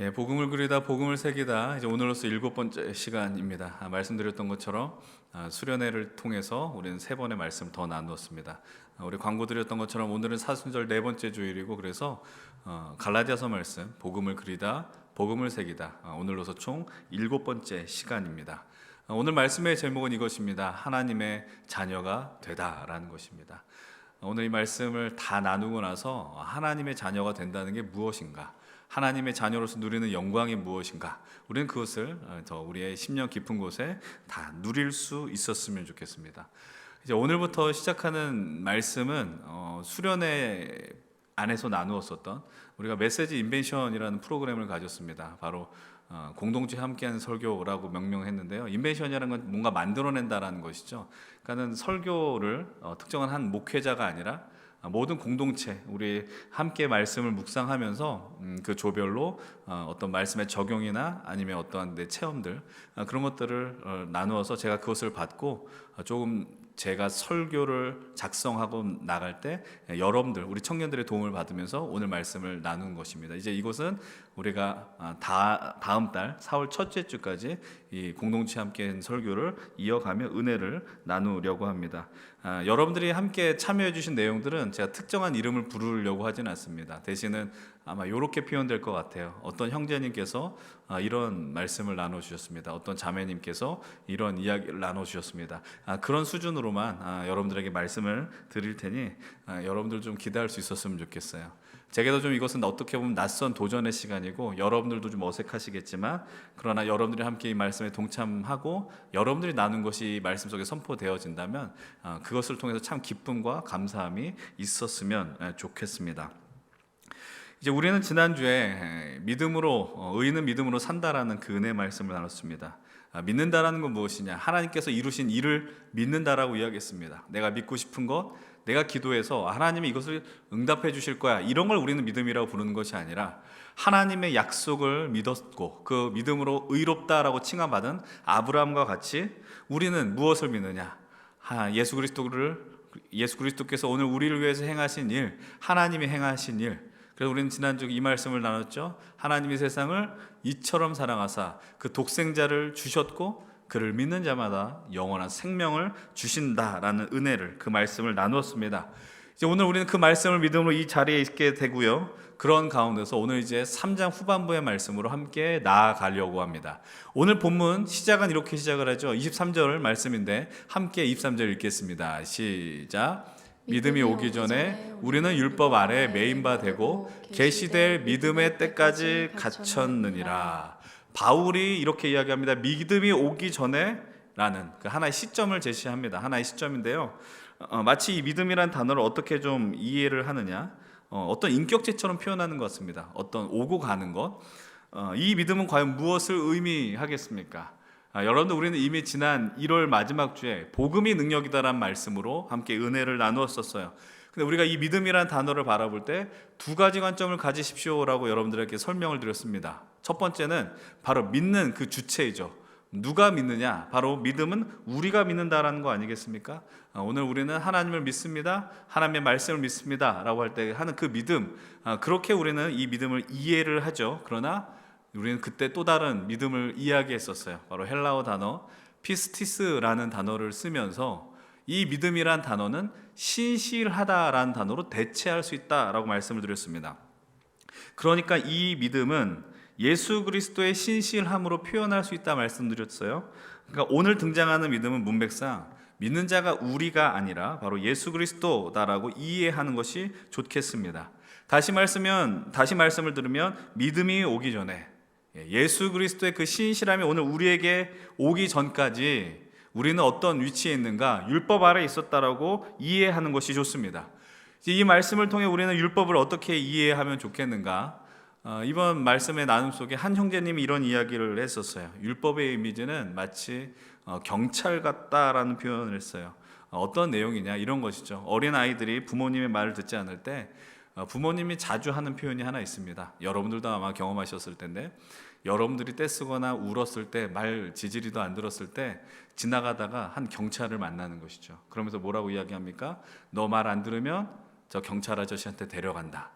예, 복음을 그리다 복음을 새기다 이제 오늘로서 7번째 시간입니다. 말씀드렸던 것처럼 수련회를 통해서 우리는 3번의 말씀 더 나누었습니다. 우리 광고 드렸던 것처럼 오늘은 사순절 4번째 주일이고 그래서 갈라디아서 말씀 복음을 그리다 복음을 새기다 오늘로서 총 7번째 시간입니다. 오늘 말씀의 제목은 이것입니다. 하나님의 자녀가 되다라는 것입니다. 오늘 이 말씀을 다 나누고 나서 하나님의 자녀가 된다는 게 무엇인가, 하나님의 자녀로서 누리는 영광이 무엇인가, 우리는 그것을 더 우리의 심령 깊은 곳에 다 누릴 수 있었으면 좋겠습니다. 이제 오늘부터 시작하는 말씀은 수련회 안에서 나누었었던 우리가 메시지 인벤션이라는 프로그램을 가졌습니다. 바로 공동체 함께하는 설교라고 명명했는데요. 인벤션이라는 건 뭔가 만들어낸다라는 것이죠. 그러니까는 설교를 특정한 한 목회자가 아니라 모든 공동체, 우리 함께 말씀을 묵상하면서 그 조별로 어떤 말씀의 적용이나 아니면 어떠한 내 체험들, 그런 것들을 나누어서 제가 그것을 받고 조금 제가 설교를 작성하고 나갈 때 여러분들, 우리 청년들의 도움을 받으면서 오늘 말씀을 나눈 것입니다. 이제 이곳은 우리가 다음 달 4월 첫째 주까지 이 공동체 함께 설교를 이어가며 은혜를 나누려고 합니다. 여러분들이 함께 참여해 주신 내용들은 제가 특정한 이름을 부르려고 하지는 않습니다. 대신은 아마 이렇게 표현될 것 같아요. 어떤 형제님께서 이런 말씀을 나눠주셨습니다. 어떤 자매님께서 이런 이야기를 나눠주셨습니다. 그런 수준으로만 여러분들에게 말씀을 드릴 테니 여러분들 좀 기대할 수 있었으면 좋겠어요. 제게도 좀 이것은 어떻게 보면 낯선 도전의 시간이고 여러분들도 좀 어색하시겠지만, 그러나 여러분들이 함께 이 말씀에 동참하고 여러분들이 나눈 것이 말씀 속에 선포되어진다면 그것을 통해서 참 기쁨과 감사함이 있었으면 좋겠습니다. 이제 우리는 지난주에 믿음으로, 의인은 믿음으로 산다라는 그 은혜 말씀을 나눴습니다. 믿는다라는 건 무엇이냐? 하나님께서 이루신 일을 믿는다라고 이야기했습니다. 내가 믿고 싶은 것, 내가 기도해서 하나님이 이것을 응답해 주실 거야, 이런 걸 우리는 믿음이라고 부르는 것이 아니라 하나님의 약속을 믿었고 그 믿음으로 의롭다라고 칭함받은 아브라함과 같이 우리는 무엇을 믿느냐? 예수 그리스도께서 오늘 우리를 위해서 행하신 일, 하나님이 행하신 일. 그래서 우리는 지난주 이 말씀을 나눴죠. 하나님이 세상을 이처럼 사랑하사 그 독생자를 주셨고 그를 믿는 자마다 영원한 생명을 주신다라는 은혜를, 그 말씀을 나누었습니다. 이제 오늘 우리는 그 말씀을 믿음으로 이 자리에 있게 되고요. 그런 가운데서 오늘 이제 3장 후반부의 말씀으로 함께 나아가려고 합니다. 오늘 본문 시작은 이렇게 시작을 하죠. 23절 말씀인데 함께 23절 읽겠습니다. 시작. 믿음이 오기 전에 우리는 율법 아래 매인 바 되고 계시될 믿음의 때까지 갇혔느니라. 바울이 이렇게 이야기합니다. 믿음이 오기 전에 라는 그 하나의 시점을 제시합니다. 하나의 시점인데요. 마치 이 믿음이란 단어를 어떻게 좀 이해를 하느냐, 어떤 인격체처럼 표현하는 것 같습니다. 어떤 오고 가는 것. 이 믿음은 과연 무엇을 의미하겠습니까? 여러분들, 우리는 이미 지난 1월 마지막 주에 복음이 능력이다라는 말씀으로 함께 은혜를 나누었었어요. 근데 우리가 이 믿음이라는 단어를 바라볼 때 2가지 관점을 가지십시오라고 여러분들에게 설명을 드렸습니다. 첫 번째는 바로 믿는 그 주체이죠. 누가 믿느냐? 바로 믿음은 우리가 믿는다라는 거 아니겠습니까? 오늘 우리는 하나님을 믿습니다, 하나님의 말씀을 믿습니다 라고 할 때 하는 그 믿음, 그렇게 우리는 이 믿음을 이해를 하죠. 그러나 우리는 그때 또 다른 믿음을 이야기했었어요. 바로 헬라어 단어 피스티스라는 단어를 쓰면서 이 믿음이란 단어는 신실하다라는 단어로 대체할 수 있다라고 말씀을 드렸습니다. 그러니까 이 믿음은 예수 그리스도의 신실함으로 표현할 수 있다 말씀드렸어요. 그러니까 오늘 등장하는 믿음은 문맥상 믿는 자가 우리가 아니라 바로 예수 그리스도다라고 이해하는 것이 좋겠습니다. 다시 말씀을 들으면 믿음이 오기 전에 예수 그리스도의 그 신실함이 오늘 우리에게 오기 전까지 우리는 어떤 위치에 있는가? 율법 아래 있었다라고 이해하는 것이 좋습니다. 이 말씀을 통해 우리는 율법을 어떻게 이해하면 좋겠는가? 이번 말씀의 나눔 속에 한 형제님이 이런 이야기를 했었어요. 율법의 이미지는 마치 경찰 같다라는 표현을 했어요. 어떤 내용이냐, 이런 것이죠. 어린 아이들이 부모님의 말을 듣지 않을 때 부모님이 자주 하는 표현이 하나 있습니다. 여러분들도 아마 경험하셨을 텐데, 여러분들이 떼쓰거나 울었을 때, 말 지지리도 안 들었을 때 지나가다가 한 경찰을 만나는 것이죠. 그러면서 뭐라고 이야기합니까? 너 말 안 들으면 저 경찰 아저씨한테 데려간다.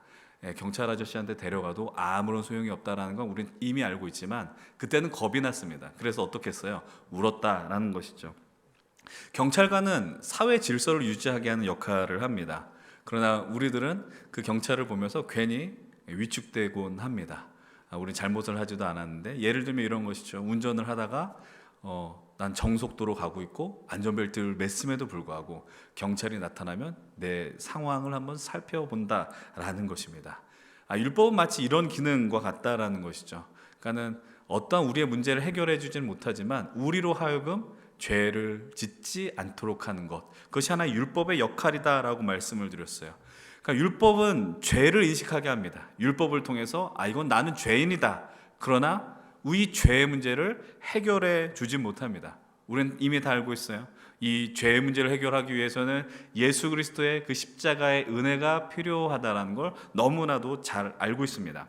경찰 아저씨한테 데려가도 아무런 소용이 없다라는 건 우리는 이미 알고 있지만 그때는 겁이 났습니다. 그래서 어떻게 했어요? 울었다라는 것이죠. 경찰관은 사회 질서를 유지하게 하는 역할을 합니다. 그러나 우리들은 그 경찰을 보면서 괜히 위축되곤 합니다. 우리 잘못을 하지도 않았는데, 예를 들면 이런 것이죠. 운전을 하다가 난 정속도로 가고 있고 안전벨트를 맸음에도 불구하고 경찰이 나타나면 내 상황을 한번 살펴본다라는 것입니다. 율법은 마치 이런 기능과 같다라는 것이죠. 그러니까는 어떤 우리의 문제를 해결해 주지는 못하지만 우리로 하여금 죄를 짓지 않도록 하는 것, 그것이 하나의 율법의 역할이다라고 말씀을 드렸어요. 그러니까 율법은 죄를 인식하게 합니다. 율법을 통해서 이건 나는 죄인이다. 그러나 이 죄의 문제를 해결해 주지 못합니다. 우리는 이미 다 알고 있어요. 이 죄의 문제를 해결하기 위해서는 예수 그리스도의 그 십자가의 은혜가 필요하다는 걸 너무나도 잘 알고 있습니다.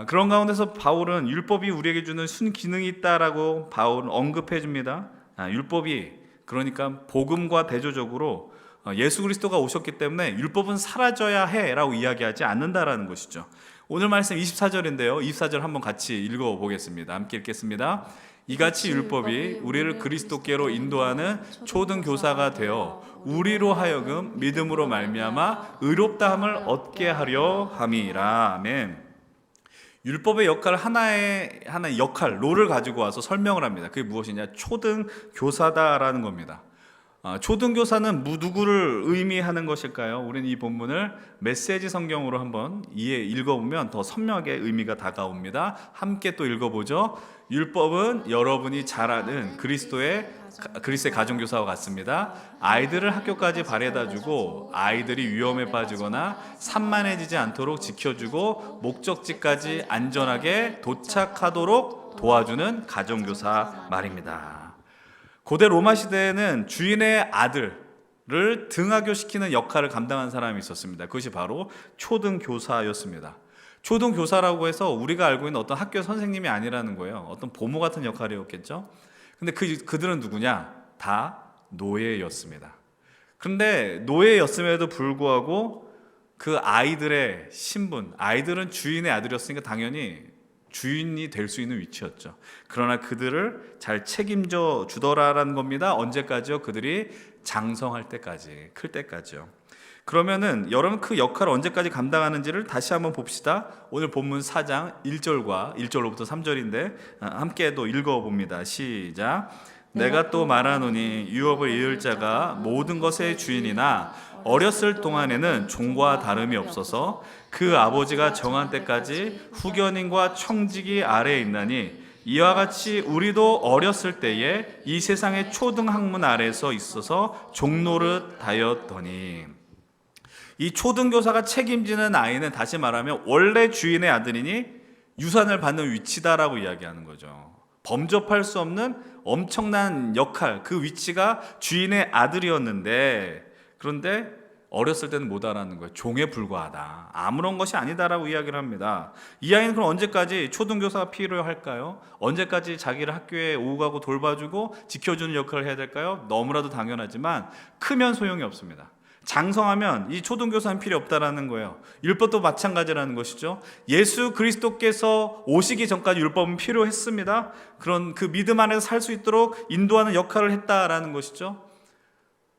그런 가운데서 바울은 율법이 우리에게 주는 순기능이 있다라고 바울은 언급해 줍니다. 율법이, 그러니까 복음과 대조적으로 예수 그리스도가 오셨기 때문에 율법은 사라져야 해라고 이야기하지 않는다라는 것이죠. 오늘 말씀 24절인데요. 24절 한번 같이 읽어보겠습니다. 함께 읽겠습니다. 이같이 율법이 우리를 그리스도께로 인도하는 초등교사가 되어 우리로 하여금 믿음으로 말미암아 의롭다함을 얻게 하려 함이라. 아멘. 율법의 역할, 하나의 역할, 롤을 가지고 와서 설명을 합니다. 그게 무엇이냐? 초등교사다라는 겁니다. 초등교사는 누구를 의미하는 것일까요? 우리는 이 본문을 메시지 성경으로 한번 읽어보면 더 선명하게 의미가 다가옵니다. 함께 또 읽어보죠. 율법은 여러분이 잘 아는 그리스도의 가정교사와 같습니다. 아이들을 학교까지 바래다주고 아이들이 위험에 빠지거나 산만해지지 않도록 지켜주고 목적지까지 안전하게 도착하도록 도와주는 가정교사 말입니다. 고대 로마 시대에는 주인의 아들을 등하교시키는 역할을 감당한 사람이 있었습니다. 그것이 바로 초등교사였습니다. 초등교사라고 해서 우리가 알고 있는 어떤 학교 선생님이 아니라는 거예요. 어떤 보모 같은 역할이었겠죠. 근데 그들은 누구냐? 다 노예였습니다. 그런데 노예였음에도 불구하고 그 아이들의 신분, 아이들은 주인의 아들이었으니까 당연히 주인이 될 수 있는 위치였죠. 그러나 그들을 잘 책임져 주더라라는 겁니다. 언제까지요? 그들이 장성할 때까지, 클 때까지요. 그러면은 여러분 그 역할을 언제까지 감당하는지를 다시 한번 봅시다. 오늘 본문 4장 1절로부터 3절인데 함께 또 읽어봅니다. 시작. 내가 또 말하노니 유업을 이을 자가 모든 것의 주인이나 어렸을 동안에는 종과 다름이 없어서 그 아버지가 정한 때까지 후견인과 청지기 아래에 있나니 이와 같이 우리도 어렸을 때에 이 세상의 초등학문 아래에서 있어서 종노릇 하였더니. 이 초등교사가 책임지는 아이는 다시 말하면 원래 주인의 아들이니 유산을 받는 위치다라고 이야기하는 거죠. 범접할 수 없는 엄청난 역할, 그 위치가 주인의 아들이었는데, 그런데 어렸을 때는 못 알아는 거예요. 종에 불과하다, 아무런 것이 아니다라고 이야기를 합니다. 이 아이는 그럼 언제까지 초등교사가 필요할까요? 언제까지 자기를 학교에 오고 가고 돌봐주고 지켜주는 역할을 해야 될까요? 너무나도 당연하지만 크면 소용이 없습니다. 장성하면 이 초등교사는 필요 없다라는 거예요. 율법도 마찬가지라는 것이죠. 예수 그리스도께서 오시기 전까지 율법은 필요했습니다. 그런 그 믿음 안에서 살 수 있도록 인도하는 역할을 했다라는 것이죠.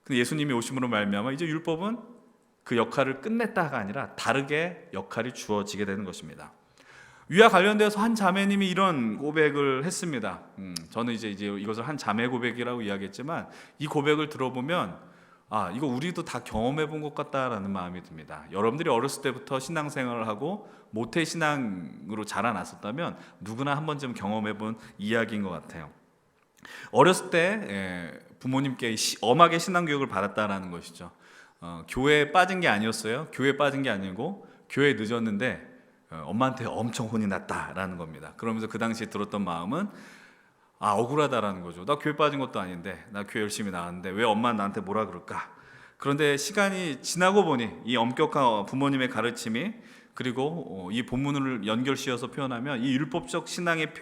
근데 예수님이 오심으로 말미암아 이제 율법은 그 역할을 끝냈다가 아니라 다르게 역할이 주어지게 되는 것입니다. 위와 관련되어서 한 자매님이 이런 고백을 했습니다. 저는 이제 이것을 한 자매 고백이라고 이야기했지만 이 고백을 들어보면 이거 우리도 다 경험해 본 것 같다라는 마음이 듭니다. 여러분들이 어렸을 때부터 신앙생활을 하고 모태신앙으로 자라났었다면 누구나 한 번쯤 경험해 본 이야기인 것 같아요. 어렸을 때 부모님께 엄하게 신앙교육을 받았다라는 것이죠. 교회에 빠진 게 아니었어요. 교회에 빠진 게 아니고 교회에 늦었는데 엄마한테 엄청 혼이 났다라는 겁니다. 그러면서 그 당시에 들었던 마음은 억울하다라는 거죠. 나 교회 빠진 것도 아닌데, 나 교회 열심히 나왔는데 왜 엄마는 나한테 뭐라 그럴까? 그런데 시간이 지나고 보니 이 엄격한 부모님의 가르침이, 그리고 이 본문을 연결시어서 표현하면 이 율법적 신앙의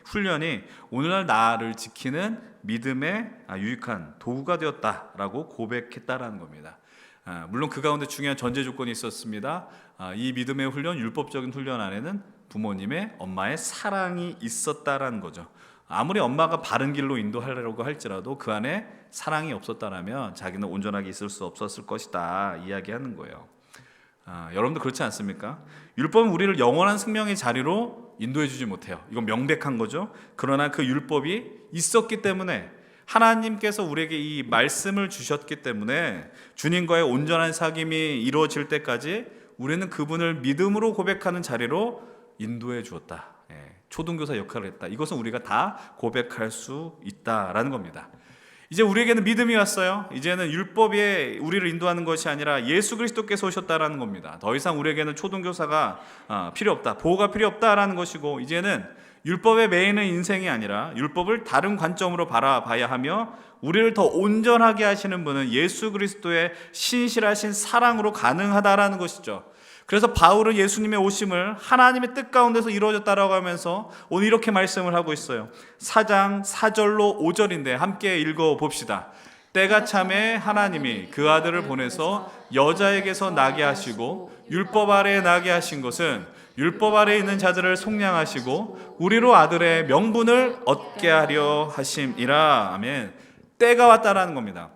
훈련이 오늘날 나를 지키는 믿음의 유익한 도구가 되었다라고 고백했다라는 겁니다. 물론 그 가운데 중요한 전제 조건이 있었습니다. 이 믿음의 훈련, 율법적인 훈련 안에는 부모님의, 엄마의 사랑이 있었다라는 거죠. 아무리 엄마가 바른 길로 인도하려고 할지라도 그 안에 사랑이 없었다라면 자기는 온전하게 있을 수 없었을 것이다 이야기하는 거예요. 여러분도 그렇지 않습니까? 율법은 우리를 영원한 생명의 자리로 인도해 주지 못해요. 이건 명백한 거죠. 그러나 그 율법이 있었기 때문에, 하나님께서 우리에게 이 말씀을 주셨기 때문에 주님과의 온전한 사귐이 이루어질 때까지 우리는 그분을 믿음으로 고백하는 자리로 인도해 주었다. 초등교사 역할을 했다. 이것은 우리가 다 고백할 수 있다라는 겁니다. 이제 우리에게는 믿음이 왔어요. 이제는 율법에 우리를 인도하는 것이 아니라 예수 그리스도께서 오셨다라는 겁니다. 더 이상 우리에게는 초등교사가 필요 없다, 보호가 필요 없다라는 것이고, 이제는 율법에 매이는 인생이 아니라 율법을 다른 관점으로 바라봐야 하며, 우리를 더 온전하게 하시는 분은 예수 그리스도의 신실하신 사랑으로 가능하다라는 것이죠. 그래서 바울은 예수님의 오심을 하나님의 뜻 가운데서 이루어졌다라고 하면서 오늘 이렇게 말씀을 하고 있어요. 4장 4절로 5절인데 함께 읽어봅시다. 때가 참에 하나님이 그 아들을 보내서 여자에게서 나게 하시고 율법 아래에 나게 하신 것은 율법 아래에 있는 자들을 속량하시고 우리로 아들의 명분을 얻게 하려 하심이라. 아멘. 때가 왔다라는 겁니다.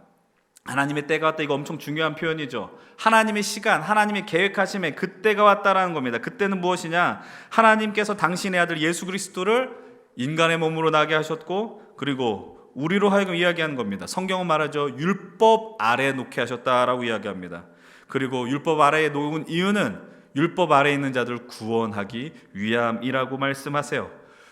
하나님의 때가 왔다, 이거 엄청 중요한 표현이죠. 하나님의 시간, 하나님의 계획하심에 그때가 왔다라는 겁니다. 그때는 무엇이냐? 하나님께서 당신의 아들 예수 그리스도를 인간의 몸으로 나게 하셨고, 그리고 우리로 하여금 이야기하는 겁니다. 성경은 말하죠. 율법 아래에 놓게 하셨다라고 이야기합니다. 그리고 율법 아래에 놓은 이유는 율법 아래에 있는 자들을 구원하기 위함이라고 말씀하세요.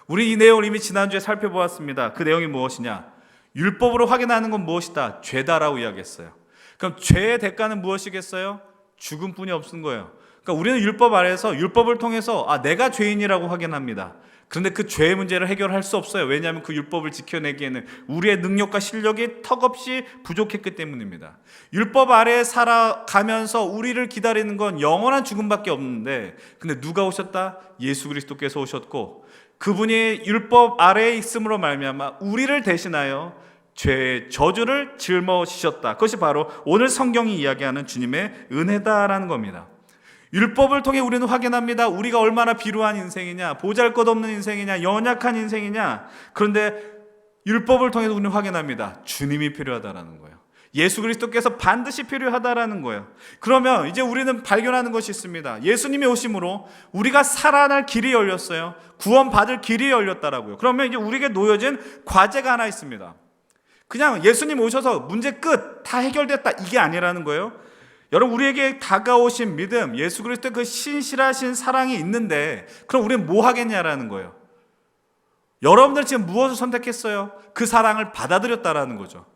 우리 이 내용을 이미 지난주에 살펴보았습니다. 그 내용이 무엇이냐? 율법으로 확인하는 건 무엇이다? 죄다라고 이야기했어요. 그럼 죄의 대가는 무엇이겠어요? 죽음뿐이 없는 거예요. 그러니까 우리는 율법 아래에서 율법을 통해서 내가 죄인이라고 확인합니다. 그런데 그 죄의 문제를 해결할 수 없어요. 왜냐하면 그 율법을 지켜내기에는 우리의 능력과 실력이 턱없이 부족했기 때문입니다. 율법 아래에 살아가면서 우리를 기다리는 건 영원한 죽음밖에 없는데, 근데 누가 오셨다? 예수 그리스도께서 오셨고, 그분이 율법 아래에 있음으로 말미암아 우리를 대신하여 죄의 저주를 짊어지셨다. 그것이 바로 오늘 성경이 이야기하는 주님의 은혜다라는 겁니다. 율법을 통해 우리는 확인합니다. 우리가 얼마나 비루한 인생이냐, 보잘것없는 인생이냐, 연약한 인생이냐. 그런데 율법을 통해서 우리는 확인합니다. 주님이 필요하다라는 거예요. 예수 그리스도께서 반드시 필요하다라는 거예요. 그러면 이제 우리는 발견하는 것이 있습니다. 예수님이 오심으로 우리가 살아날 길이 열렸어요. 구원받을 길이 열렸다라고요. 그러면 이제 우리에게 놓여진 과제가 하나 있습니다. 그냥 예수님 오셔서 문제 끝, 다 해결됐다, 이게 아니라는 거예요. 여러분, 우리에게 다가오신 믿음, 예수 그리스도의 그 신실하신 사랑이 있는데, 그럼 우리는 뭐 하겠냐라는 거예요. 여러분들 지금 무엇을 선택했어요? 그 사랑을 받아들였다라는 거죠.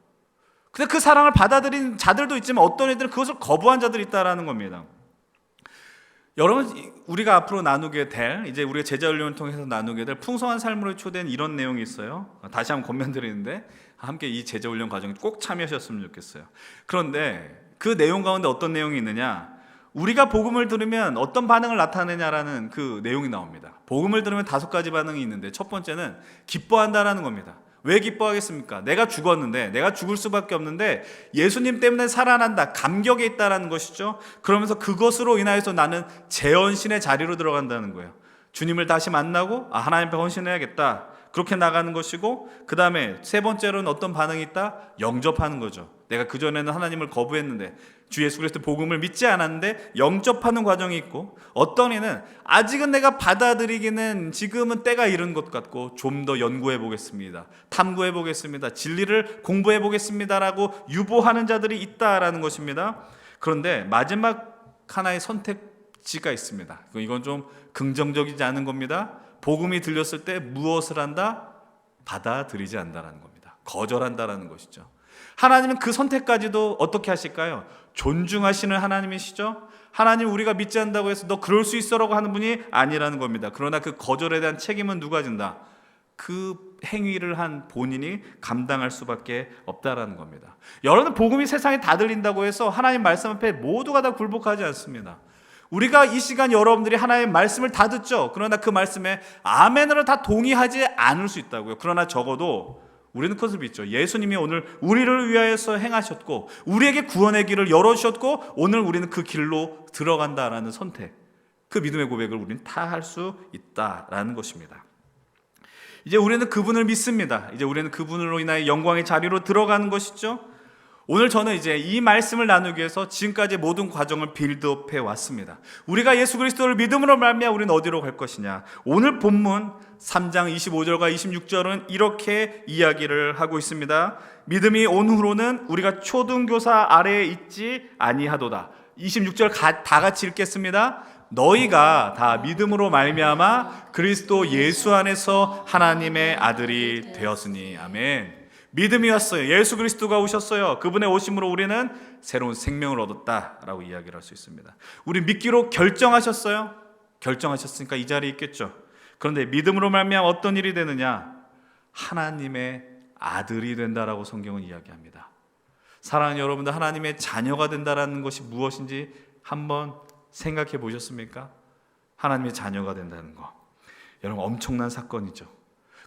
근데 그 사랑을 받아들인 자들도 있지만 어떤 이들은 그것을 거부한 자들이 있다라는 겁니다. 여러분, 우리가 앞으로 나누게 될, 이제 우리가 제자훈련을 통해서 나누게 될 풍성한 삶으로 초대한 이런 내용이 있어요. 다시 한번 권면드리는데 함께 이 제자훈련 과정에 꼭 참여하셨으면 좋겠어요. 그런데 그 내용 가운데 어떤 내용이 있느냐? 우리가 복음을 들으면 어떤 반응을 나타내냐라는 그 내용이 나옵니다. 복음을 들으면 5가지 반응이 있는데, 첫 번째는 기뻐한다라는 겁니다. 왜 기뻐하겠습니까? 내가 죽었는데, 내가 죽을 수밖에 없는데 예수님 때문에 살아난다, 감격에 있다라는 것이죠. 그러면서 그것으로 인하여서 나는 재헌신의 자리로 들어간다는 거예요. 주님을 다시 만나고 하나님 앞에 헌신해야겠다, 그렇게 나가는 것이고, 그 다음에 세 번째로는 어떤 반응이 있다? 영접하는 거죠. 내가 그전에는 하나님을 거부했는데, 주 예수 그리스도 복음을 믿지 않았는데 영접하는 과정이 있고, 어떤 이는 아직은 내가 받아들이기는 지금은 때가 이른 것 같고 좀 더 연구해 보겠습니다, 탐구해 보겠습니다, 진리를 공부해 보겠습니다라고 유보하는 자들이 있다라는 것입니다. 그런데 마지막 하나의 선택지가 있습니다. 이건 좀 긍정적이지 않은 겁니다. 복음이 들렸을 때 무엇을 한다? 받아들이지 않는다는 겁니다. 거절한다라는 것이죠. 하나님은 그 선택까지도 어떻게 하실까요? 존중하시는 하나님이시죠. 하나님, 우리가 믿지 않는다고 해서 너 그럴 수 있어라고 하는 분이 아니라는 겁니다. 그러나 그 거절에 대한 책임은 누가 진다? 그 행위를 한 본인이 감당할 수밖에 없다라는 겁니다. 여러분, 복음이 세상에 다 들린다고 해서 하나님 말씀 앞에 모두가 다 굴복하지 않습니다. 우리가 이 시간 여러분들이 하나님의 말씀을 다 듣죠. 그러나 그 말씀에 아멘으로 다 동의하지 않을 수 있다고요. 그러나 적어도 우리는 그것을 믿죠. 예수님이 오늘 우리를 위하여서 행하셨고 우리에게 구원의 길을 열어주셨고 오늘 우리는 그 길로 들어간다라는 선택, 그 믿음의 고백을 우리는 다 할 수 있다라는 것입니다. 이제 우리는 그분을 믿습니다. 이제 우리는 그분으로 인하여 영광의 자리로 들어가는 것이죠. 오늘 저는 이제 이 말씀을 나누기 위해서 지금까지 모든 과정을 빌드업해 왔습니다. 우리가 예수 그리스도를 믿음으로 말미암아 우리는 어디로 갈 것이냐. 오늘 본문 3장 25절과 26절은 이렇게 이야기를 하고 있습니다. 믿음이 온 후로는 우리가 초등교사 아래에 있지 아니하도다. 26절 다 같이 읽겠습니다. 너희가 다 믿음으로 말미암아 그리스도 예수 안에서 하나님의 아들이 되었으니. 아멘. 믿음이 왔어요. 예수 그리스도가 오셨어요. 그분의 오심으로 우리는 새로운 생명을 얻었다라고 이야기를 할 수 있습니다. 우리 믿기로 결정하셨어요. 결정하셨으니까 이 자리에 있겠죠. 그런데 믿음으로 말미암아 어떤 일이 되느냐? 하나님의 아들이 된다라고 성경은 이야기합니다. 사랑하는 여러분들, 하나님의 자녀가 된다라는 것이 무엇인지 한번 생각해 보셨습니까? 하나님의 자녀가 된다는 거, 여러분 엄청난 사건이죠.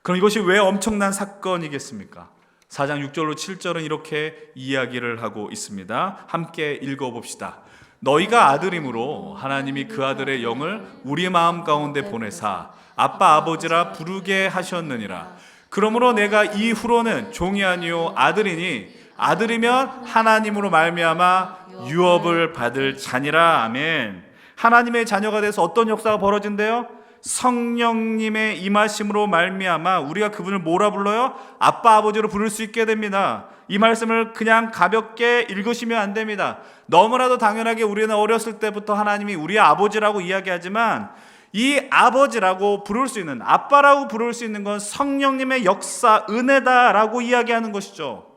그럼 이것이 왜 엄청난 사건이겠습니까? 4장 6절로 7절은 이렇게 이야기를 하고 있습니다. 함께 읽어봅시다. 너희가 아들이므로 하나님이 그 아들의 영을 우리 마음 가운데 보내사 아빠 아버지라 부르게 하셨느니라. 그러므로 내가 이후로는 종이 아니요 아들이니 아들이면 하나님으로 말미암아 유업을 받을 자니라. 아멘. 하나님의 자녀가 돼서 어떤 역사가 벌어진대요? 성령님의 임하심으로 말미암아 우리가 그분을 뭐라 불러요? 아빠 아버지로 부를 수 있게 됩니다. 이 말씀을 그냥 가볍게 읽으시면 안 됩니다. 너무나도 당연하게 우리는 어렸을 때부터 하나님이 우리의 아버지라고 이야기하지만 이 아버지라고 부를 수 있는, 아빠라고 부를 수 있는 건 성령님의 역사, 은혜다라고 이야기하는 것이죠.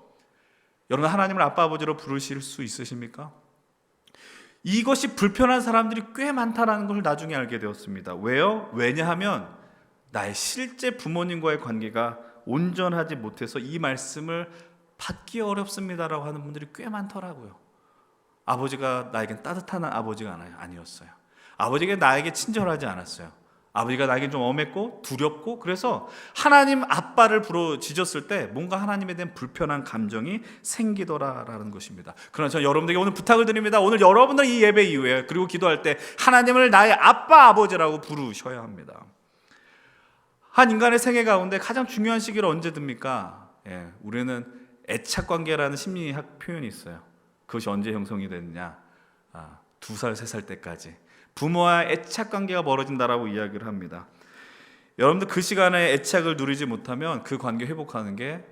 여러분, 하나님을 아빠 아버지로 부르실 수 있으십니까? 이것이 불편한 사람들이 꽤 많다라는 것을 나중에 알게 되었습니다. 왜요? 왜냐하면 나의 실제 부모님과의 관계가 온전하지 못해서 이 말씀을 받기 어렵습니다라고 하는 분들이 꽤 많더라고요. 아버지가 나에겐 따뜻한 아버지가 아니었어요. 아버지가 나에게 친절하지 않았어요. 아버지가 나에게 좀 엄했고 두렵고, 그래서 하나님 아빠를 부르짖었을 때 뭔가 하나님에 대한 불편한 감정이 생기더라라는 것입니다. 그러나 저는 여러분들에게 오늘 부탁을 드립니다. 오늘 여러분들 이 예배 이후에 그리고 기도할 때 하나님을 나의 아빠 아버지라고 부르셔야 합니다. 한 인간의 생애 가운데 가장 중요한 시기를 언제 듭니까? 우리는 애착관계라는 심리학 표현이 있어요. 그것이 언제 형성이 되느냐? 2살, 3살 때까지 부모와 애착관계가 벌어진다라고 이야기를 합니다. 여러분들 그 시간에 애착을 누리지 못하면 그 관계 회복하는 게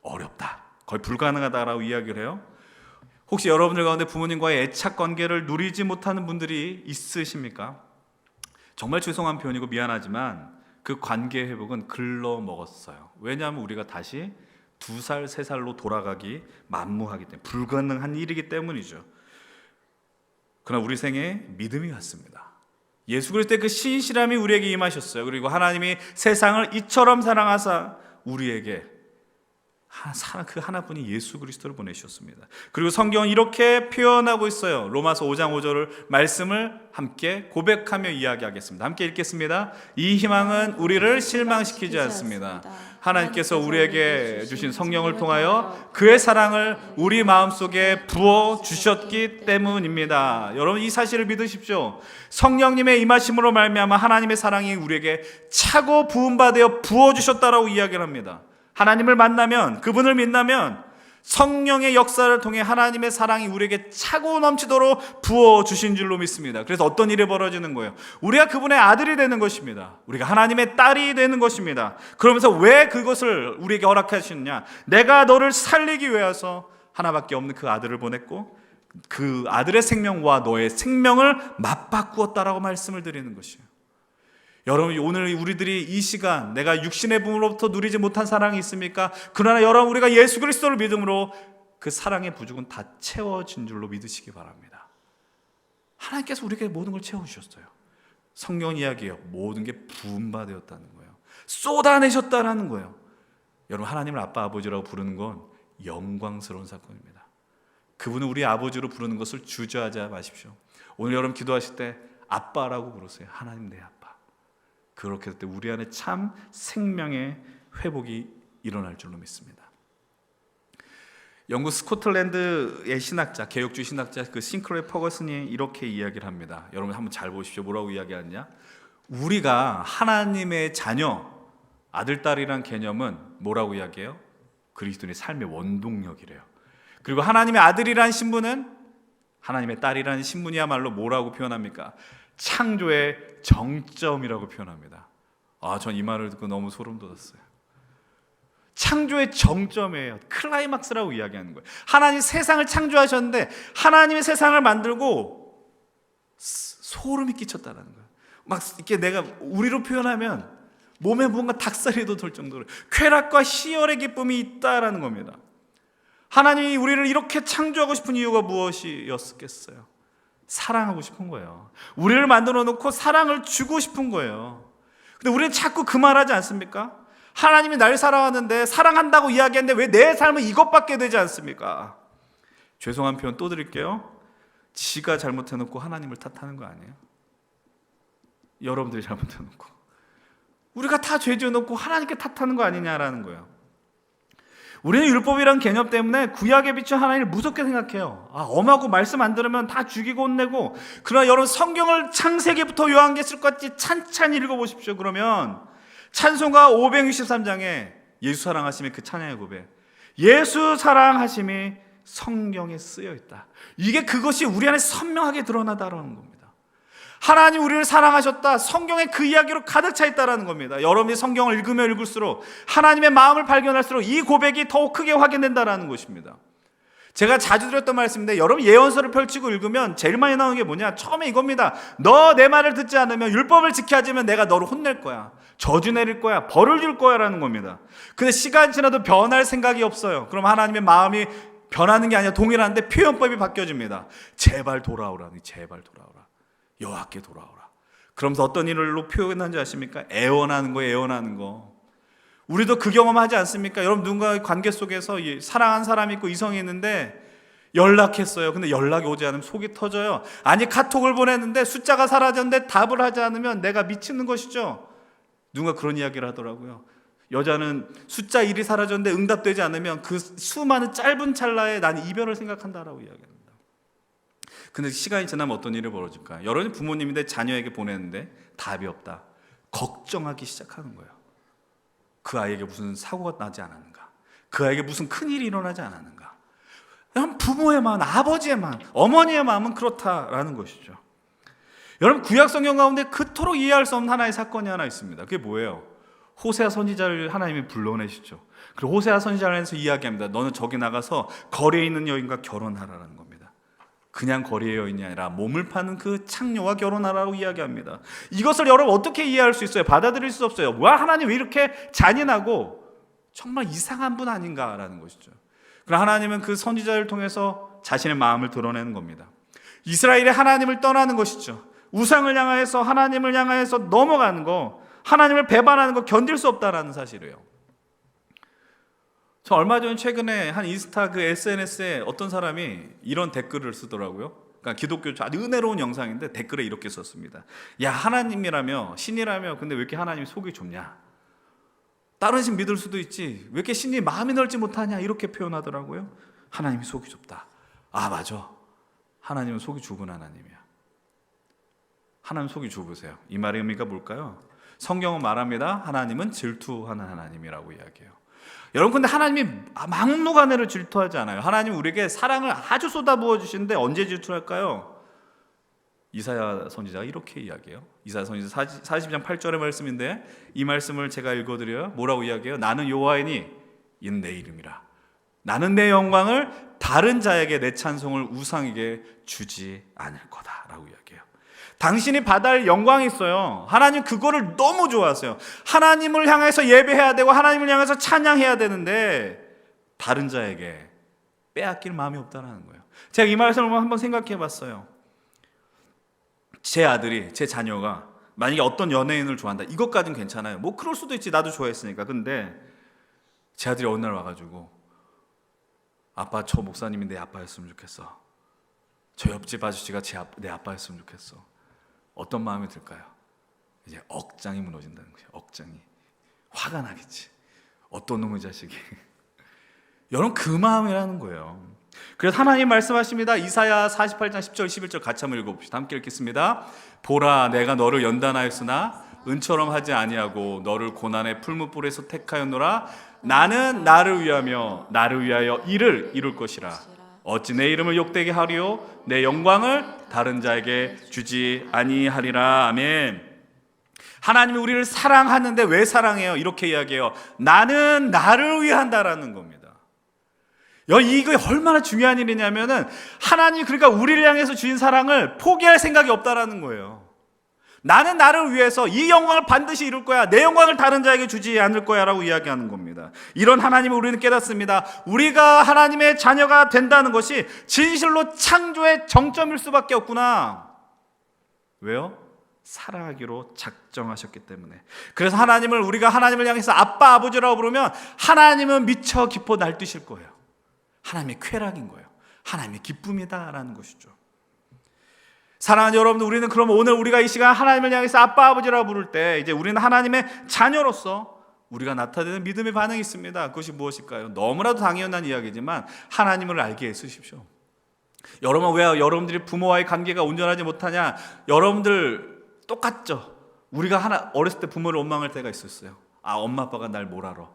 어렵다, 거의 불가능하다라고 이야기를 해요. 혹시 여러분들 가운데 부모님과의 애착관계를 누리지 못하는 분들이 있으십니까? 정말 죄송한 표현이고 미안하지만 그 관계 회복은 글러먹었어요. 왜냐하면 우리가 다시 2살, 3살로 돌아가기 만무하기 때문에, 불가능한 일이기 때문이죠. 그러나 우리 생에 믿음이 왔습니다. 예수 그리스도의 그 신실함이 우리에게 임하셨어요. 그리고 하나님이 세상을 이처럼 사랑하사 우리에게 그 하나뿐인 예수 그리스도를 보내주셨습니다. 그리고 성경은 이렇게 표현하고 있어요. 로마서 5장 5절을 말씀을 함께 고백하며 이야기하겠습니다. 함께 읽겠습니다. 이 희망은 우리를 실망시키지 않습니다. 하나님께서 우리에게 주신 성령을 통하여 그의 사랑을 우리 마음속에 부어주셨기 때문입니다. 여러분, 이 사실을 믿으십시오. 성령님의 임하심으로 말미암아 하나님의 사랑이 우리에게 차고 부음받아 부어주셨다라고 이야기를 합니다. 하나님을 만나면, 그분을 믿나면 성령의 역사를 통해 하나님의 사랑이 우리에게 차고 넘치도록 부어주신 줄로 믿습니다. 그래서 어떤 일이 벌어지는 거예요? 우리가 그분의 아들이 되는 것입니다. 우리가 하나님의 딸이 되는 것입니다. 그러면서 왜 그것을 우리에게 허락하시느냐? 내가 너를 살리기 위해서 하나밖에 없는 그 아들을 보냈고 그 아들의 생명과 너의 생명을 맞바꾸었다라고 말씀을 드리는 것이에요. 여러분, 오늘 우리들이 이 시간 내가 육신의 부모로부터 누리지 못한 사랑이 있습니까? 그러나 여러분, 우리가 예수 그리스도를 믿음으로 그 사랑의 부족은 다 채워진 줄로 믿으시기 바랍니다. 하나님께서 우리에게 모든 걸 채워주셨어요. 성경 이야기예요. 모든 게 부음받았다는 거예요. 쏟아내셨다는 거예요. 여러분, 하나님을 아빠 아버지라고 부르는 건 영광스러운 사건입니다. 그분은 우리 아버지로 부르는 것을 주저하지 마십시오. 오늘 여러분 기도하실 때 아빠라고 부르세요. 하나님 내 아빠. 그렇게 할 때 우리 안에 참 생명의 회복이 일어날 줄로 믿습니다. 영국 스코틀랜드의 신학자, 개혁주의 신학자 그 싱클레어 퍼거슨이 이렇게 이야기를 합니다. 여러분 한번 잘 보십시오. 뭐라고 이야기하느냐? 우리가 하나님의 자녀, 아들, 딸이란 개념은 뭐라고 이야기해요? 그리스도인의 삶의 원동력이래요. 그리고 하나님의 아들이란 신분은, 하나님의 딸이라는 신분이야말로 뭐라고 표현합니까? 창조의 정점이라고 표현합니다. 전 이 말을 듣고 너무 소름 돋았어요. 창조의 정점이에요. 클라이막스라고 이야기하는 거예요. 하나님 세상을 창조하셨는데 하나님의 세상을 만들고 소름이 끼쳤다는 거예요. 막 이렇게 내가 우리로 표현하면 몸에 뭔가 닭살이 돋을 정도로 쾌락과 희열의 기쁨이 있다라는 겁니다. 하나님이 우리를 이렇게 창조하고 싶은 이유가 무엇이었겠어요? 사랑하고 싶은 거예요. 우리를 만들어 놓고 사랑을 주고 싶은 거예요. 근데 우리는 자꾸 그 말하지 않습니까? 하나님이 날 사랑하는데, 사랑한다고 이야기했는데 왜 내 삶은 이것밖에 되지 않습니까? 죄송한 표현 또 드릴게요. 지가 잘못해놓고 하나님을 탓하는 거 아니에요? 여러분들이 잘못해놓고 우리가 다 죄 지어놓고 하나님께 탓하는 거 아니냐라는 거예요. 우리는 율법이란 개념 때문에 구약에 비춘 하나님을 무섭게 생각해요. 엄하고 말씀 안 들으면 다 죽이고 혼내고. 그러나 여러분, 성경을 창세기부터 요한계시록까지 찬찬히 읽어보십시오. 그러면 찬송가 563장에 예수 사랑하심의 그 찬양의 고백, 예수 사랑하심이 성경에 쓰여 있다. 이게 그것이 우리 안에 선명하게 드러나다라는 겁니다. 하나님 우리를 사랑하셨다. 성경에 그 이야기로 가득 차 있다라는 겁니다. 여러분이 성경을 읽으면 읽을수록, 하나님의 마음을 발견할수록 이 고백이 더욱 크게 확인된다라는 것입니다. 제가 자주 드렸던 말씀인데, 여러분 예언서를 펼치고 읽으면 제일 많이 나오는 게 뭐냐? 처음에 이겁니다. 너 내 말을 듣지 않으면, 율법을 지켜야 하면 내가 너를 혼낼 거야, 저주 내릴 거야, 벌을 줄 거야 라는 겁니다. 근데 시간이 지나도 변할 생각이 없어요. 그럼 하나님의 마음이 변하는 게 아니라 동일한데 표현법이 바뀌어집니다. 제발 돌아오라니, 제발 돌아오라, 여호와께 돌아오라. 그러면서 어떤 일로 표현한지 아십니까? 애원하는 거예요. 애원하는 거. 우리도 그 경험하지 않습니까? 여러분, 누군가의 관계 속에서 사랑한 사람이 있고 이성이 있는데 연락했어요. 근데 연락이 오지 않으면 속이 터져요. 아니, 카톡을 보냈는데 숫자가 사라졌는데 답을 하지 않으면 내가 미치는 것이죠. 누군가 그런 이야기를 하더라고요. 여자는 숫자 1이 사라졌는데 응답되지 않으면 그 수많은 짧은 찰나에 난 이별을 생각한다라고 이야기합니다. 근데 시간이 지나면 어떤 일이 벌어질까요? 여러분이 부모님인데 자녀에게 보냈는데 답이 없다. 걱정하기 시작하는 거예요. 그 아이에게 무슨 사고가 나지 않았는가? 그 아이에게 무슨 큰일이 일어나지 않았는가? 부모의 마음, 아버지의 마음, 어머니의 마음은 그렇다라는 것이죠. 여러분, 구약 성경 가운데 그토록 이해할 수 없는 하나의 사건이 하나 있습니다. 그게 뭐예요? 호세아 선지자를 하나님이 불러내시죠. 그리고 호세아 선지자에서 이야기합니다. 너는 저기 나가서 거리에 있는 여인과 결혼하라는 겁니다. 그냥 거리의 여인이 아니라 몸을 파는 그 창녀와 결혼하라고 이야기합니다. 이것을 여러분 어떻게 이해할 수 있어요? 받아들일 수 없어요. 와, 하나님 왜 이렇게 잔인하고 정말 이상한 분 아닌가라는 것이죠. 그러나 하나님은 그 선지자를 통해서 자신의 마음을 드러내는 겁니다. 이스라엘이 하나님을 떠나는 것이죠. 우상을 향하여서, 하나님을 향하여서 넘어가는 거, 하나님을 배반하는 거 견딜 수 없다라는 사실이에요. 저 얼마 전에 최근에 한 인스타 그 SNS에 어떤 사람이 이런 댓글을 쓰더라고요. 그러니까 기독교 아주 은혜로운 영상인데 댓글에 이렇게 썼습니다. 야, 하나님이라며, 신이라며, 근데 왜 이렇게 하나님이 속이 좁냐? 다른 신 믿을 수도 있지, 왜 이렇게 신이 마음이 넓지 못하냐? 이렇게 표현하더라고요. 하나님이 속이 좁다. 맞아. 하나님은 속이 좁은 하나님이야. 하나님 속이 좁으세요. 이 말의 의미가 뭘까요? 성경은 말합니다. 하나님은 질투하는 하나님이라고 이야기해요. 여러분, 근데 하나님이 막무가내로 질투하지 않아요. 하나님 우리에게 사랑을 아주 쏟아부어 주시는데 언제 질투할까요? 이사야 선지자가 이렇게 이야기해요. 이사야 선지자 40장 8절의 말씀인데, 이 말씀을 제가 읽어드려요. 뭐라고 이야기해요? 나는 여호와이니 이는 내 이름이라. 나는 내 영광을 다른 자에게, 내 찬송을 우상에게 주지 않을 거다라고 이야기해요. 당신이 받을 영광이 있어요. 하나님 그거를 너무 좋아하세요. 하나님을 향해서 예배해야 되고 하나님을 향해서 찬양해야 되는데 다른 자에게 빼앗길 마음이 없다는 거예요. 제가 이 말씀을 한번 생각해 봤어요. 제 아들이, 제 자녀가 만약에 어떤 연예인을 좋아한다, 이것까지는 괜찮아요. 뭐 그럴 수도 있지, 나도 좋아했으니까. 근데 제 아들이 어느 날 와가지고, 아빠, 저 목사님이 내 아빠였으면 좋겠어. 저 옆집 아저씨가 내 아빠였으면 좋겠어. 어떤 마음이 들까요? 이제 억장이 무너진다는 거예요. 억장이. 화가 나겠지. 어떤 놈의 자식이. 여러분 그 마음이라는 거예요. 그래서 하나님 말씀하십니다. 이사야 48장 10절 11절 같이 한번 읽어봅시다. 함께 읽겠습니다. 보라, 내가 너를 연단하였으나 은처럼 하지 아니하고 너를 고난의 풀무불에서 택하였노라. 나는 나를 위하여 이를 이룰 것이라. 어찌 내 이름을 욕되게 하리요 내 영광을 다른 자에게 주지 아니하리라. 아멘. 하나님이 우리를 사랑하는데 왜 사랑해요? 이렇게 이야기해요. 나는 나를 위한다라는 겁니다. 이거 얼마나 중요한 일이냐면은 하나님이 그러니까 우리를 향해서 주신 사랑을 포기할 생각이 없다라는 거예요. 나는 나를 위해서 이 영광을 반드시 이룰 거야. 내 영광을 다른 자에게 주지 않을 거야 라고 이야기하는 겁니다. 이런 하나님을 우리는 깨닫습니다. 우리가 하나님의 자녀가 된다는 것이 진실로 창조의 정점일 수밖에 없구나. 왜요? 사랑하기로 작정하셨기 때문에. 그래서 우리가 하나님을 향해서 아빠 아버지라고 부르면 하나님은 미쳐 기뻐 날뛰실 거예요. 하나님의 쾌락인 거예요. 하나님의 기쁨이다라는 것이죠. 사랑하는 여러분들, 우리는 그러면 오늘 우리가 이 시간 하나님을 향해서 아빠 아버지라고 부를 때 이제 우리는 하나님의 자녀로서 우리가 나타내는 믿음의 반응이 있습니다. 그것이 무엇일까요? 너무나도 당연한 이야기지만 하나님을 알게 해주십시오. 여러분, 왜 여러분들이 부모와의 관계가 온전하지 못하냐? 여러분들 똑같죠? 우리가 어렸을 때 부모를 원망할 때가 있었어요. 엄마 아빠가 날 뭘 알아.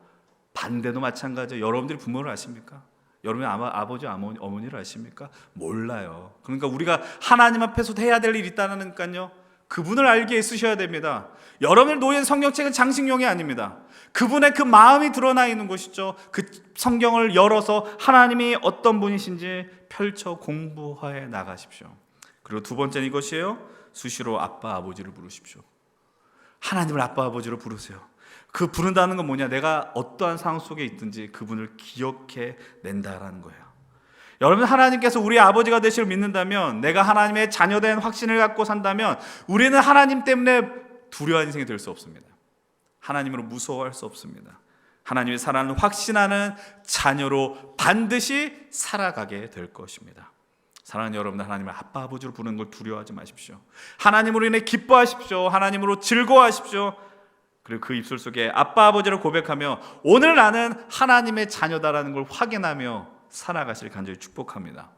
반대도 마찬가지예요. 여러분들이 부모를 아십니까? 여러분이 아버지 어머니를 아십니까? 몰라요. 그러니까 우리가 하나님 앞에서 해야 될 일이 있다니까요. 그분을 알게 있으셔야 됩니다. 여러분을 놓인 성경책은 장식용이 아닙니다. 그분의 그 마음이 드러나 있는 것이죠. 그 성경을 열어서 하나님이 어떤 분이신지 펼쳐 공부해 나가십시오. 그리고 두 번째는 이것이에요. 수시로 아빠 아버지를 부르십시오. 하나님을 아빠 아버지로 부르세요. 그 부른다는 건 뭐냐? 내가 어떠한 상황 속에 있든지 그분을 기억해 낸다라는 거예요. 여러분, 하나님께서 우리 아버지가 되시를 믿는다면, 내가 하나님의 자녀된 확신을 갖고 산다면 우리는 하나님 때문에 두려워하는 인생이 될 수 없습니다. 하나님으로 무서워할 수 없습니다. 하나님의 사랑을 확신하는 자녀로 반드시 살아가게 될 것입니다. 사랑하는 여러분, 하나님을 아빠 아버지로 부르는 걸 두려워하지 마십시오. 하나님으로 인해 기뻐하십시오. 하나님으로 즐거워하십시오. 그리고 그 입술 속에 아빠 아버지를 고백하며 오늘 나는 하나님의 자녀다라는 걸 확인하며 살아가시길 간절히 축복합니다.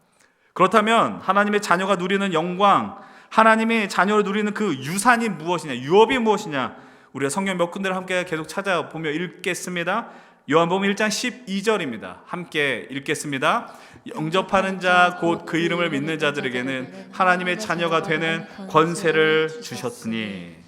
그렇다면 하나님의 자녀가 누리는 영광, 하나님의 자녀를 누리는 그 유산이 무엇이냐, 유업이 무엇이냐, 우리가 성경 몇 군데를 함께 계속 찾아보며 읽겠습니다. 요한복음 1장 12절입니다. 함께 읽겠습니다. 영접하는 자 곧 그 이름을 믿는 자들에게는 하나님의 자녀가 되는 권세를 주셨으니.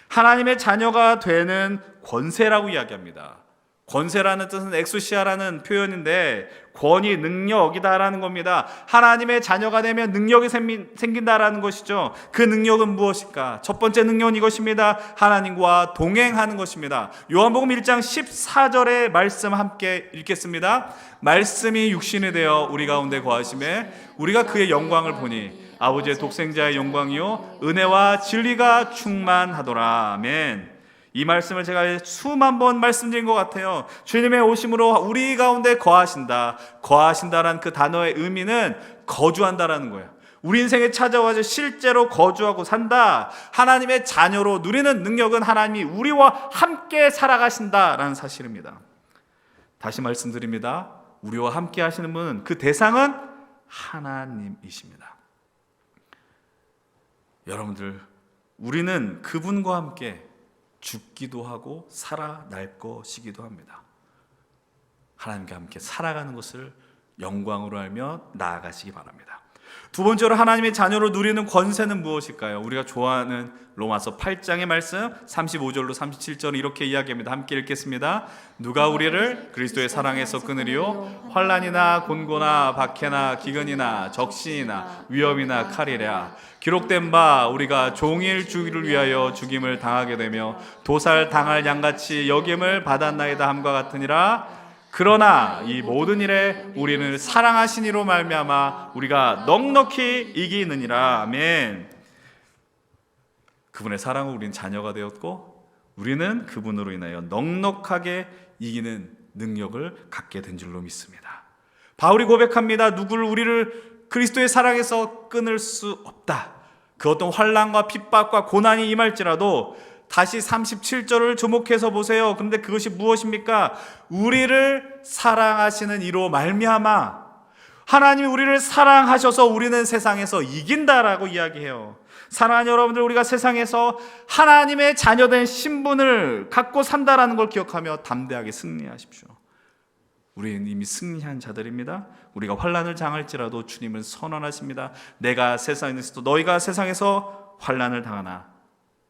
하나님의 자녀가 되는 권세라고 이야기합니다. 권세라는 뜻은 엑소시아라는 표현인데 권위, 능력이다라는 겁니다. 하나님의 자녀가 되면 능력이 생긴다라는 것이죠. 그 능력은 무엇일까? 첫 번째 능력은 이것입니다. 하나님과 동행하는 것입니다. 요한복음 1장 14절의 말씀 함께 읽겠습니다. 말씀이 육신이 되어 우리 가운데 거하심에 우리가 그의 영광을 보니 아버지의 독생자의 영광이요 은혜와 진리가 충만하더라. 아멘. 이 말씀을 제가 수만 번 말씀드린 것 같아요. 주님의 오심으로 우리 가운데 거하신다라는 그 단어의 의미는 거주한다라는 거예요. 우리 인생에 찾아와서 실제로 거주하고 산다. 하나님의 자녀로 누리는 능력은 하나님이 우리와 함께 살아가신다라는 사실입니다. 다시 말씀드립니다. 우리와 함께 하시는 분은, 그 대상은 하나님이십니다. 여러분들, 우리는 그분과 함께 죽기도 하고 살아날 것이기도 합니다. 하나님과 함께 살아가는 것을 영광으로 알며 나아가시기 바랍니다. 두 번째로 하나님의 자녀로 누리는 권세는 무엇일까요? 우리가 좋아하는 로마서 8장의 말씀 35절로 37절은 이렇게 이야기합니다. 함께 읽겠습니다. 누가 우리를 그리스도의 사랑에서 끊으리요? 환난이나 곤고나 박해나 기근이나 적신이나 위험이나 칼이랴. 기록된 바 우리가 종일 주기를 위하여 죽임을 당하게 되며 도살 당할 양같이 여김을 받았나이다 함과 같으니라. 그러나 이 모든 일에 우리는 사랑하신 이로 말미암아 우리가 넉넉히 이기느니라. 아멘. 그분의 사랑으로 우리는 자녀가 되었고 우리는 그분으로 인하여 넉넉하게 이기는 능력을 갖게 된 줄로 믿습니다. 바울이 고백합니다. 우리를 그리스도의 사랑에서 끊을 수 없다. 그 어떤 환난과 핍박과 고난이 임할지라도 다시 37절을 주목해서 보세요. 그런데 그것이 무엇입니까? 우리를 사랑하시는 이로 말미암아 하나님이 우리를 사랑하셔서 우리는 세상에서 이긴다라고 이야기해요. 사랑하는 여러분들, 우리가 세상에서 하나님의 자녀된 신분을 갖고 산다라는 걸 기억하며 담대하게 승리하십시오. 우리는 이미 승리한 자들입니다. 우리가 환난을 당할지라도 주님은 선언하십니다. 내가 세상에 있어도 너희가 세상에서 환난을 당하나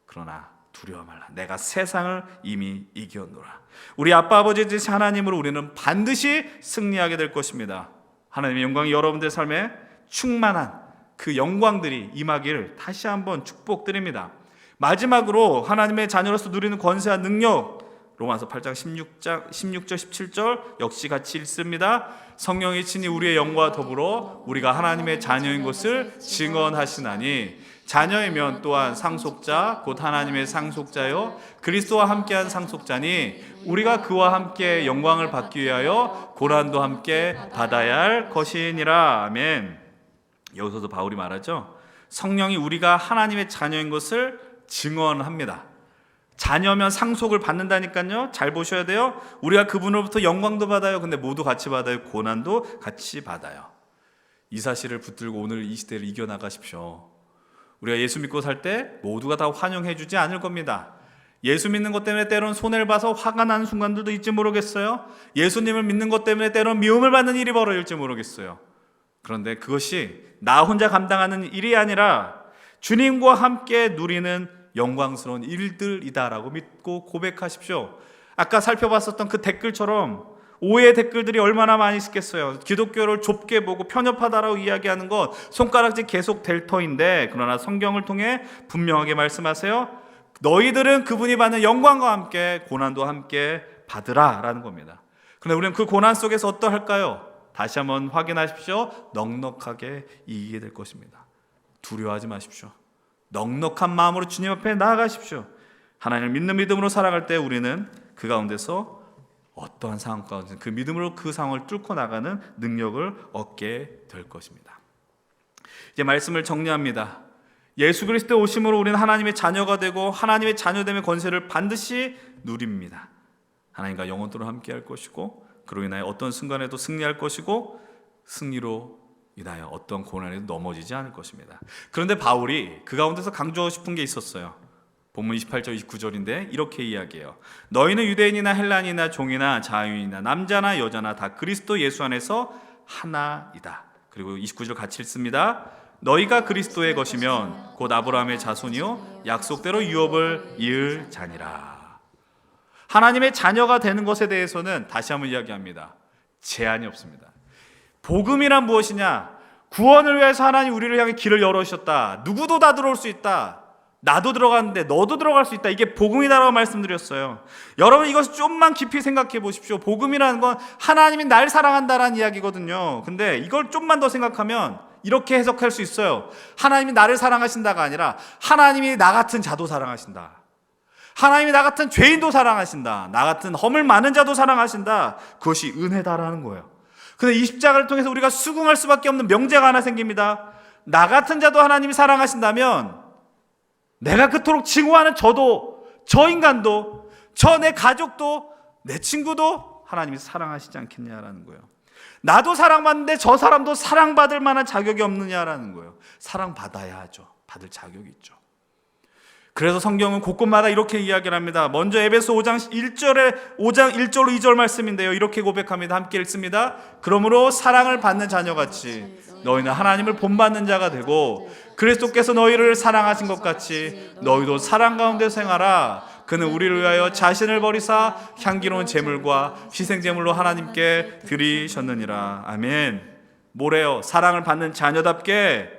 그러나 두려워 말라. 내가 세상을 이미 이겼노라. 우리 아빠 아버지 되신 하나님으로 우리는 반드시 승리하게 될 것입니다. 하나님의 영광이 여러분들 삶에 충만한 그 영광들이 임하기를 다시 한번 축복드립니다. 마지막으로 하나님의 자녀로서 누리는 권세와 능력, 로마서 8장 16절 17절 역시 같이 읽습니다. 성령이 친히 우리의 영과 더불어 우리가 하나님의 자녀인 것을 증언하시나니 자녀이면 또한 상속자 곧 하나님의 상속자요 그리스도와 함께한 상속자니 우리가 그와 함께 영광을 받기 위하여 고난도 함께 받아야 할 것이니라. 아멘. 여기서도 바울이 말하죠. 성령이 우리가 하나님의 자녀인 것을 증언합니다. 자녀면 상속을 받는다니까요. 잘 보셔야 돼요. 우리가 그분으로부터 영광도 받아요. 근데 모두 같이 받아요. 고난도 같이 받아요. 이 사실을 붙들고 오늘 이 시대를 이겨나가십시오. 우리가 예수 믿고 살 때 모두가 다 환영해 주지 않을 겁니다. 예수 믿는 것 때문에 때론 손해를 봐서 화가 나는 순간들도 있지 모르겠어요. 예수님을 믿는 것 때문에 때론 미움을 받는 일이 벌어질지 모르겠어요. 그런데 그것이 나 혼자 감당하는 일이 아니라 주님과 함께 누리는 영광스러운 일들이다라고 믿고 고백하십시오. 아까 살펴봤었던 그 댓글처럼 오해의 댓글들이 얼마나 많이 있겠어요. 기독교를 좁게 보고 편협하다라고 이야기하는 것 손가락질 계속 될 터인데, 그러나 성경을 통해 분명하게 말씀하세요. 너희들은 그분이 받는 영광과 함께 고난도 함께 받으라 라는 겁니다. 그런데 우리는 그 고난 속에서 어떠할까요? 다시 한번 확인하십시오. 넉넉하게 이기게 될 것입니다. 두려워하지 마십시오. 넉넉한 마음으로 주님 앞에 나아가십시오. 하나님을 믿는 믿음으로 살아갈 때 우리는 그 가운데서 어떠한 상황 가운데 그 믿음으로 그 상황을 뚫고 나가는 능력을 얻게 될 것입니다. 이제 말씀을 정리합니다. 예수 그리스도의 오심으로 우리는 하나님의 자녀가 되고 하나님의 자녀됨의 권세를 반드시 누립니다. 하나님과 영원토록 함께할 것이고 그로 인하여 어떤 순간에도 승리할 것이고 승리로 인하여 어떤 고난에도 넘어지지 않을 것입니다. 그런데 바울이 그 가운데서 강조하고 싶은 게 있었어요. 본문 28절 29절인데 이렇게 이야기해요. 너희는 유대인이나 헬라인이나 종이나 자유인이나 남자나 여자나 다 그리스도 예수 안에서 하나이다. 그리고 29절 같이 읽습니다. 너희가 그리스도의 것이면 곧 아브라함의 자손이요 약속대로 유업을 이을 자니라. 하나님의 자녀가 되는 것에 대해서는 다시 한번 이야기합니다. 제한이 없습니다. 복음이란 무엇이냐? 구원을 위해서 하나님 우리를 향해 길을 열어주셨다. 누구도 다 들어올 수 있다. 나도 들어갔는데 너도 들어갈 수 있다. 이게 복음이다라고 말씀드렸어요. 여러분 이것을 좀만 깊이 생각해 보십시오. 복음이라는 건 하나님이 날 사랑한다라는 이야기거든요. 근데 이걸 좀만 더 생각하면 이렇게 해석할 수 있어요. 하나님이 나를 사랑하신다가 아니라 하나님이 나 같은 자도 사랑하신다. 하나님이 나 같은 죄인도 사랑하신다. 나 같은 허물 많은 자도 사랑하신다. 그것이 은혜다라는 거예요. 근데 이 십자가를 통해서 우리가 수긍할 수밖에 없는 명제가 하나 생깁니다. 나 같은 자도 하나님이 사랑하신다면 내가 그토록 증오하는 저도, 저 인간도, 저 내 가족도, 내 친구도 하나님이 사랑하시지 않겠냐라는 거예요. 나도 사랑받는데 저 사람도 사랑받을 만한 자격이 없느냐라는 거예요. 사랑받아야 하죠. 받을 자격이 있죠. 그래서 성경은 곳곳마다 이렇게 이야기를 합니다. 먼저 에베소 5장 1절로 2절 말씀인데요. 이렇게 고백합니다. 함께 읽습니다. 그러므로 사랑을 받는 자녀같이 너희는 하나님을 본받는 자가 되고 그리스도께서 너희를 사랑하신 것 같이 너희도 사랑 가운데 생활하라. 그는 우리를 위하여 자신을 버리사 향기로운 제물과 희생제물로 하나님께 드리셨느니라. 아멘. 뭐래요? 사랑을 받는 자녀답게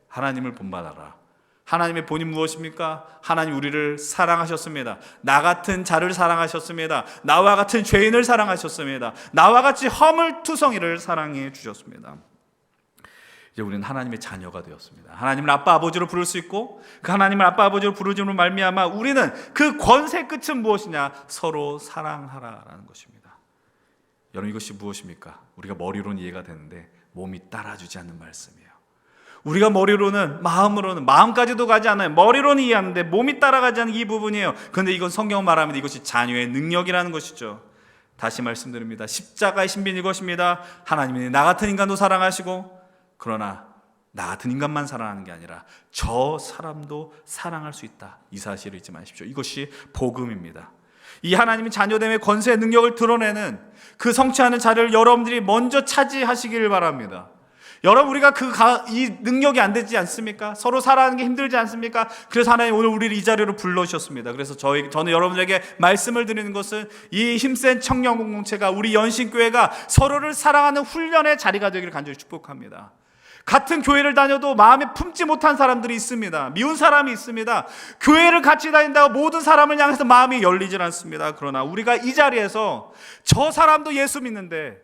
하나님을 본받아라. 하나님의 본인 무엇입니까? 하나님 우리를 사랑하셨습니다. 나 같은 자를 사랑하셨습니다. 나와 같은 죄인을 사랑하셨습니다. 나와 같이 허물투성이를 사랑해 주셨습니다. 이제 우리는 하나님의 자녀가 되었습니다. 하나님을 아빠 아버지로 부를 수 있고 그 하나님을 아빠 아버지로 부르심으로 말미암아 우리는 그 권세 끝은 무엇이냐? 서로 사랑하라라는 것입니다. 여러분 이것이 무엇입니까? 우리가 머리로는 이해가 되는데 몸이 따라주지 않는 말씀이에요. 우리가 머리로는 마음으로는 마음까지도 가지 않아요. 머리로는 이해하는데 몸이 따라가지 않는 이 부분이에요. 그런데 이건 성경은 말합니다. 이것이 자녀의 능력이라는 것이죠. 다시 말씀드립니다. 십자가의 신비는 이것입니다. 하나님이 나 같은 인간도 사랑하시고, 그러나 나 같은 인간만 사랑하는 게 아니라 저 사람도 사랑할 수 있다. 이 사실을 잊지 마십시오. 이것이 복음입니다. 이 하나님의 자녀됨의 권세의 능력을 드러내는 그 성취하는 자를 여러분들이 먼저 차지하시길 바랍니다. 여러분, 우리가 이 능력이 안 되지 않습니까? 서로 살아가는 게 힘들지 않습니까? 그래서 하나님 오늘 우리를 이 자리로 불러주셨습니다. 그래서 저는 여러분에게 말씀을 드리는 것은 이 힘센 청년 공동체가, 우리 연신교회가 서로를 사랑하는 훈련의 자리가 되기를 간절히 축복합니다. 같은 교회를 다녀도 마음에 품지 못한 사람들이 있습니다. 미운 사람이 있습니다. 교회를 같이 다닌다고 모든 사람을 향해서 마음이 열리질 않습니다. 그러나 우리가 이 자리에서 저 사람도 예수 믿는데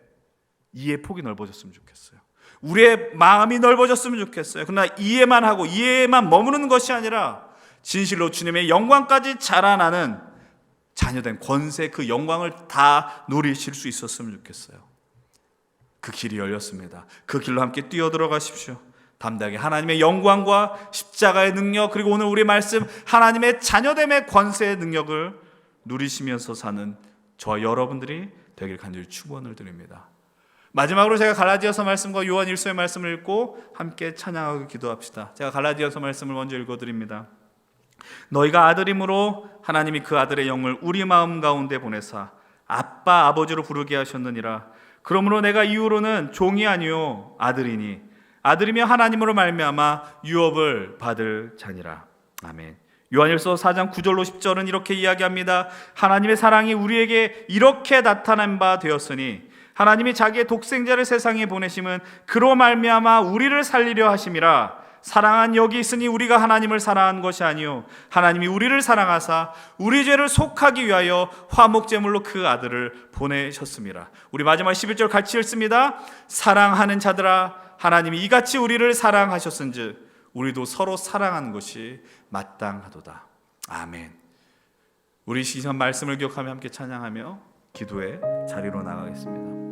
이해의 폭이 넓어졌으면 좋겠어요. 우리의 마음이 넓어졌으면 좋겠어요. 그러나 이해만 하고 이해에만 머무르는 것이 아니라 진실로 주님의 영광까지 자라나는 자녀된 권세, 그 영광을 다 누리실 수 있었으면 좋겠어요. 그 길이 열렸습니다. 그 길로 함께 뛰어들어가십시오. 담대하게 하나님의 영광과 십자가의 능력, 그리고 오늘 우리 말씀 하나님의 자녀됨의 권세의 능력을 누리시면서 사는 저와 여러분들이 되길 간절히 축원을 드립니다. 마지막으로 제가 갈라디아서 말씀과 요한 1서의 말씀을 읽고 함께 찬양하고 기도합시다. 제가 갈라디아서 말씀을 먼저 읽어드립니다. 너희가 아들임으로 하나님이 그 아들의 영을 우리 마음 가운데 보내사 아빠 아버지로 부르게 하셨느니라. 그러므로 내가 이후로는 종이 아니요 아들이니 아들이며 하나님으로 말미암아 유업을 받을 자니라. 아멘. 요한일서 4장 9절로 10절은 이렇게 이야기합니다. 하나님의 사랑이 우리에게 이렇게 나타난 바 되었으니 하나님이 자기의 독생자를 세상에 보내심은 그로 말미암아 우리를 살리려 하심이라. 사랑한 여기 있으니 우리가 하나님을 사랑한 것이 아니요 하나님이 우리를 사랑하사 우리 죄를 속하기 위하여 화목제물로 그 아들을 보내셨습니다. 우리 마지막 11절 같이 읽습니다. 사랑하는 자들아, 하나님이 이같이 우리를 사랑하셨은즉 우리도 서로 사랑하는 것이 마땅하도다. 아멘. 우리 시선 말씀을 기억하며 함께 찬양하며 기도의 자리로 나가겠습니다.